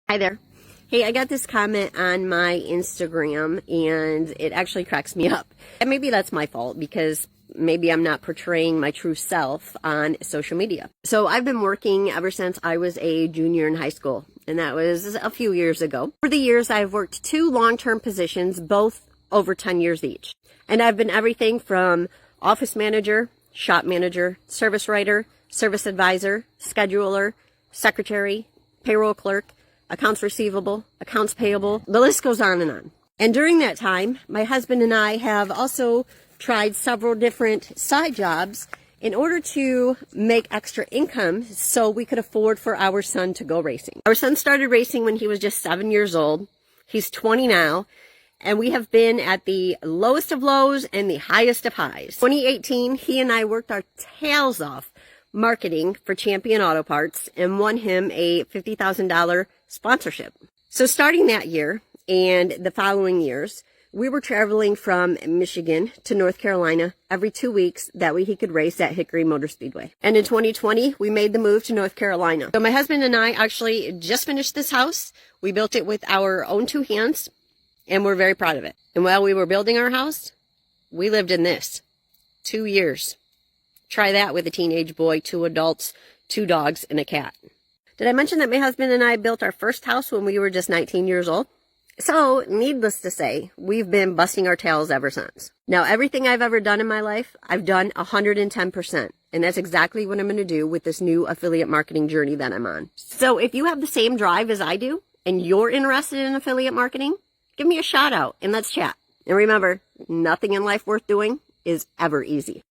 Hi there. Hey, I got this comment on my Instagram and it actually cracks me up. And maybe that's my fault because maybe I'm not portraying my true self on social media. So I've been working ever since I was a junior in high school, and that was a few years ago. For the years, I've worked 2 long-term positions, both over 10 years each. And I've been everything from office manager, shop manager, service writer, service advisor, scheduler, secretary, payroll clerk, accounts receivable, accounts payable. The list goes on and on. And during that time, my husband and I have also tried several different side jobs in order to make extra income so we could afford for our son to go racing. Our son started racing when he was just 7 years old. He's 20 now. And we have been at the lowest of lows and the highest of highs. 2018, he and I worked our tails off marketing for Champion Auto Parts and won him a $50,000 sponsorship. So starting that year and the following years, we were traveling from Michigan to North Carolina every 2 weeks. That way he could race at Hickory Motor Speedway. And in 2020, we made the move to North Carolina. So my husband and I actually just finished this house. We built it with our own 2 hands, and we're very proud of it. And while we were building our house, we lived in this 2 years. Try that with a teenage boy, 2 adults, 2 dogs, and a cat. Did I mention that my husband and I built our first house when we were just 19 years old? So, needless to say, we've been busting our tails ever since. Now, everything I've ever done in my life, I've done 110%. And that's exactly what I'm going to do with this new affiliate marketing journey that I'm on. So, if you have the same drive as I do, and you're interested in affiliate marketing, give me a shout out and let's chat. And remember, nothing in life worth doing is ever easy.